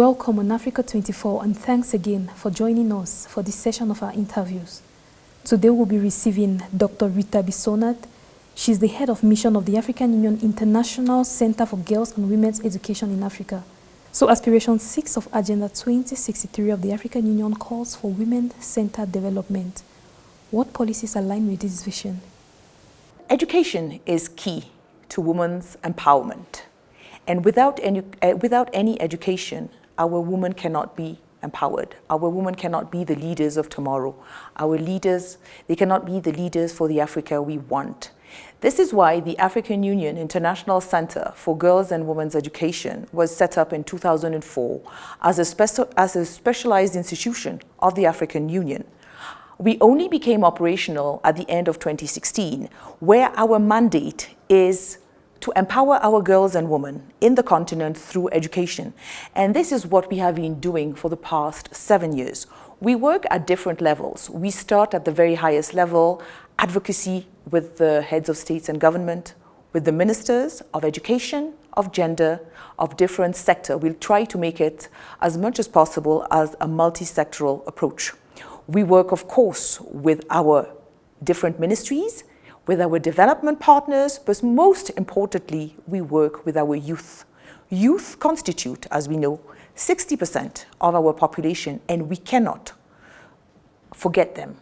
Welcome on Africa 24 and thanks again for joining us for this session of our interviews. Today we'll be receiving Dr. Rita BISSOONAUTH. She's the head of mission of the African Union International Center for Girls and Women's Education in Africa. So Aspiration 6 of Agenda 2063 of the African Union calls for women-centered development. What policies align with this vision? Education is key to women's empowerment. And without any education, our women cannot be empowered. Our women cannot be the leaders of tomorrow. Our leaders, they cannot be the leaders for the Africa we want. This is why the African Union International Center for Girls and Women's Education was set up in 2004 as a specialized institution of the African Union. We only became operational at the end of 2016, where our mandate is to empower our girls and women in the continent through education. And this is what we have been doing for the past 7 years. We work at different levels. We start at the very highest level, advocacy with the heads of states and government, with the ministers of education, of gender, of different sector. We'll try to make it as much as possible as a multi-sectoral approach. We work, of course, with our different ministries, with our development partners, but most importantly, we work with our youth. Youth constitute, as we know, 60% of our population, and we cannot forget them.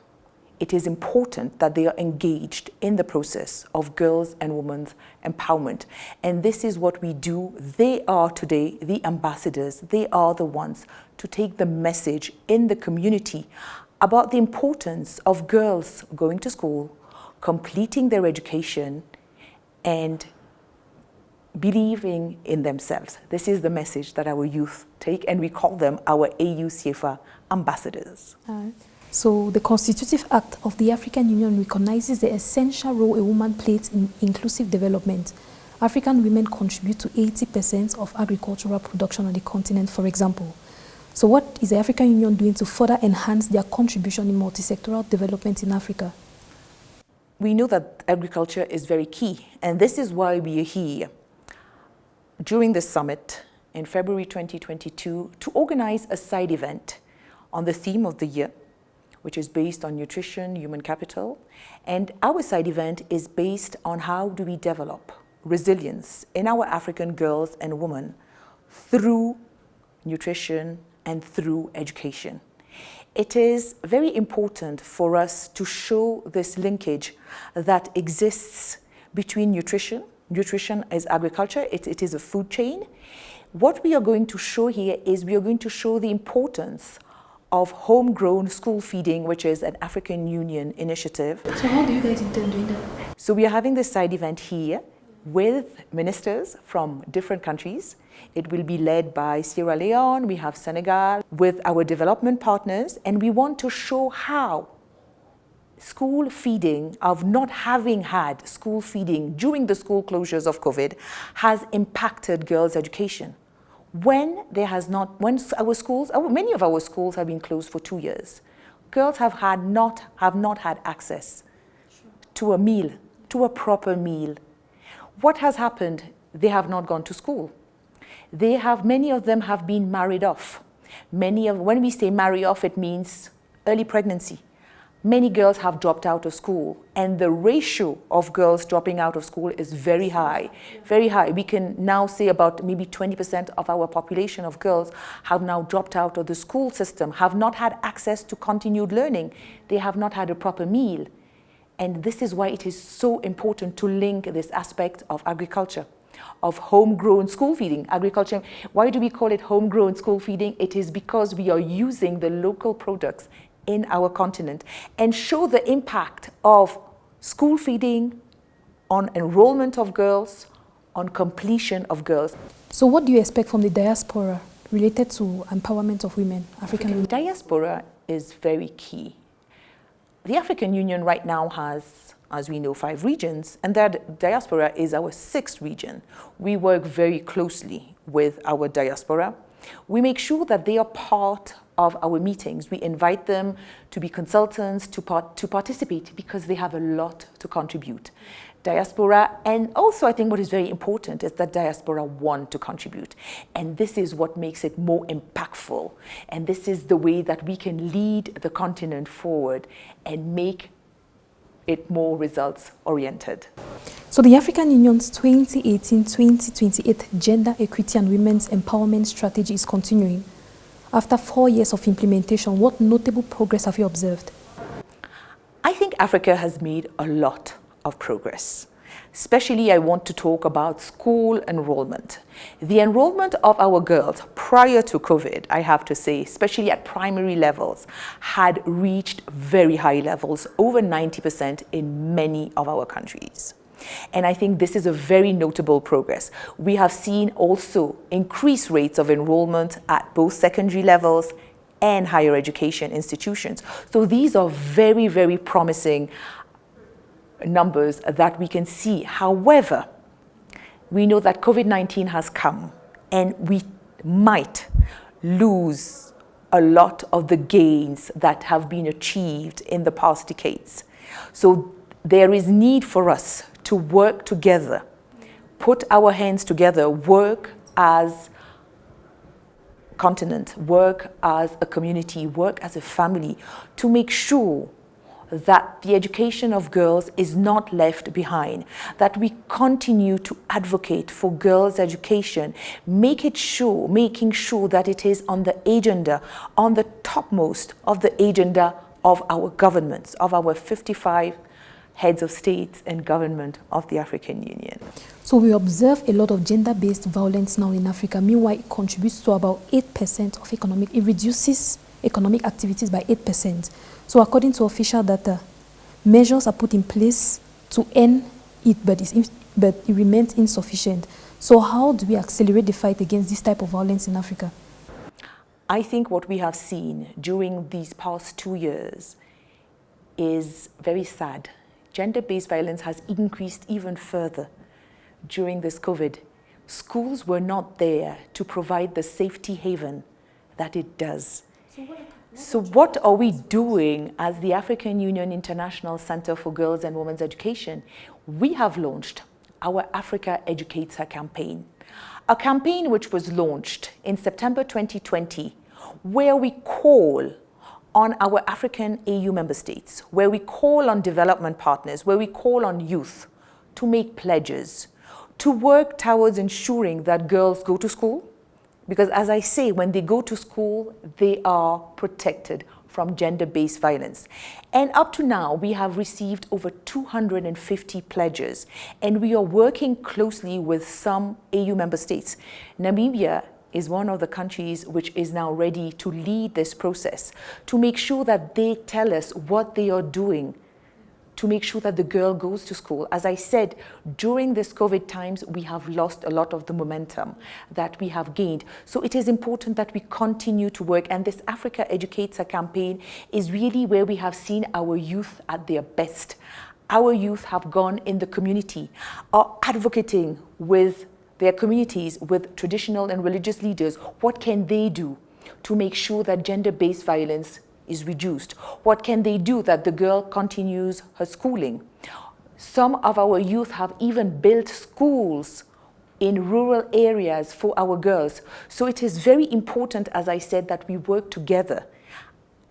It is important that they are engaged in the process of girls and women's empowerment. And this is what we do. They are today the ambassadors. They are the ones to take the message in the community about the importance of girls going to school, completing their education, and believing in themselves. This is the message that our youth take, and we call them our AU CIEFFA ambassadors. So the Constitutive Act of the African Union recognizes the essential role a woman plays in inclusive development. African women contribute to 80% of agricultural production on the continent, for example. So what is the African Union doing to further enhance their contribution in multi-sectoral development in Africa? We know that agriculture is very key, and this is why we are here during this summit in February 2022 to organize a side event on the theme of the year, which is based on nutrition, human capital. And our side event is based on how do we develop resilience in our African girls and women through nutrition and through education. It is very important for us to show this linkage that exists between nutrition. Nutrition is agriculture, it is a food chain. What we are going to show here is we are going to show the importance of homegrown school feeding, which is an African Union initiative. So how do you guys intend doing that? So we are having this side event here with ministers from different countries. It will be led by Sierra Leone, we have Senegal, with our development partners, and we want to show how school feeding, of not having had school feeding during the school closures of COVID, has impacted girls' education. When our schools, many of our schools have been closed for 2 years, girls have not had access to a meal, to a proper meal. What has happened? They have not gone to school. Many of them have been married off. When we say marry off, it means early pregnancy. Many girls have dropped out of school, and the ratio of girls dropping out of school is very high, very high. We can now say about maybe 20% of our population of girls have now dropped out of the school system, have not had access to continued learning. They have not had a proper meal. And this is why it is so important to link this aspect of agriculture, of homegrown school feeding. Agriculture, why do we call it homegrown school feeding? It is because we are using the local products in our continent and show the impact of school feeding on enrollment of girls, on completion of girls. So what do you expect from the diaspora related to empowerment of women, African women? Diaspora is very key. The African Union right now has, as we know, 5 regions, and that diaspora is our 6th region. We work very closely with our diaspora. We make sure that they are part of our meetings. We invite them to be consultants, to participate, because they have a lot to contribute. Diaspora, and also I think what is very important is that diaspora want to contribute. And this is what makes it more impactful. And this is the way that we can lead the continent forward and make it more results oriented. So the African Union's 2018-2028 Gender Equity and Women's Empowerment Strategy is continuing. After 4 years of implementation, what notable progress have you observed? I think Africa has made a lot of progress. Especially I want to talk about school enrollment. The enrollment of our girls prior to COVID, I have to say, especially at primary levels, had reached very high levels, over 90% in many of our countries. And I think this is a very notable progress. We have seen also increased rates of enrollment at both secondary levels and higher education institutions. So these are very, very promising numbers that we can see. However, we know that COVID-19 has come and we might lose a lot of the gains that have been achieved in the past decades. So there is need for us to work together, put our hands together, work as a continent, work as a community, work as a family to make sure that the education of girls is not left behind, that we continue to advocate for girls' education, making sure that it is on the agenda, on the topmost of the agenda of our governments, of our 55 heads of states and government of the African Union. So we observe a lot of gender-based violence now in Africa. Meanwhile, it contributes to about 8% of it reduces economic activities by 8%. So according to official data, measures are put in place to end it, but it remains insufficient. So how do we accelerate the fight against this type of violence in Africa? I think what we have seen during these past 2 years is very sad. Gender-based violence has increased even further during this COVID. Schools were not there to provide the safety haven that it does. So what are we doing as the African Union International Center for Girls and Women's Education? We have launched our Africa Educator campaign, a campaign which was launched in September 2020, where we call on our African AU member states, where we call on development partners, where we call on youth to make pledges, to work towards ensuring that girls go to school. Because as I say, when they go to school, they are protected from gender-based violence. And up to now, we have received over 250 pledges, and we are working closely with some AU member states. Namibia is one of the countries which is now ready to lead this process, to make sure that they tell us what they are doing to make sure that the girl goes to school. As I said, during this COVID times, we have lost a lot of the momentum that we have gained. So it is important that we continue to work. And this Africa Educator campaign is really where we have seen our youth at their best. Our youth have gone in the community, are advocating with their communities, with traditional and religious leaders. What can they do to make sure that gender-based violence is reduced? What can they do that the girl continues her schooling? Some of our youth have even built schools in rural areas for our girls. So it is very important, as I said, that we work together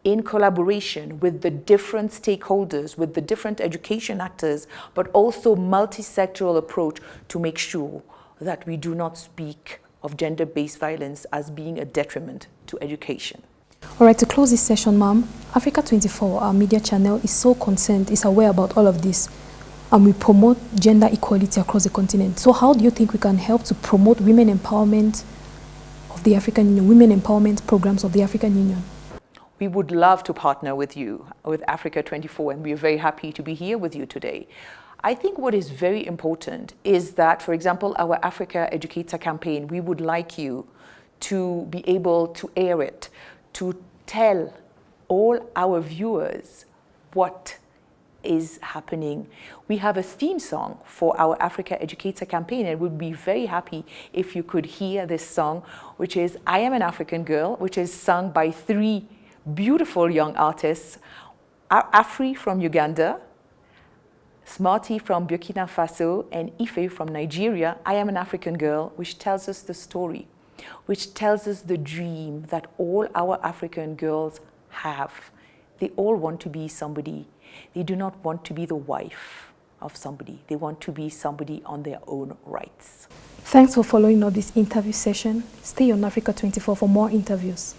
in collaboration with the different stakeholders, with the different education actors, but also multi-sectoral approach to make sure that we do not speak of gender-based violence as being a detriment to education. All right, to close this session, ma'am, Africa 24, our media channel, is so concerned, is aware about all of this, and we promote gender equality across the continent. So how do you think we can help to promote women empowerment of the African Union, women empowerment programs of the African Union? We would love to partner with you, with Africa 24, and we are very happy to be here with you today. I think what is very important is that, for example, our Africa Educator campaign, we would like you to be able to air it, to tell all our viewers what is happening. We have a theme song for our Africa Educator campaign, and we'd be very happy if you could hear this song, which is I Am an African Girl, which is sung by 3 beautiful young artists, Afri from Uganda, Smarty from Burkina Faso and Ife from Nigeria, I Am an African Girl, which tells us the story, which tells us the dream that all our African girls have. They all want to be somebody. They do not want to be the wife of somebody. They want to be somebody on their own rights. Thanks for following up this interview session. Stay on Africa 24 for more interviews.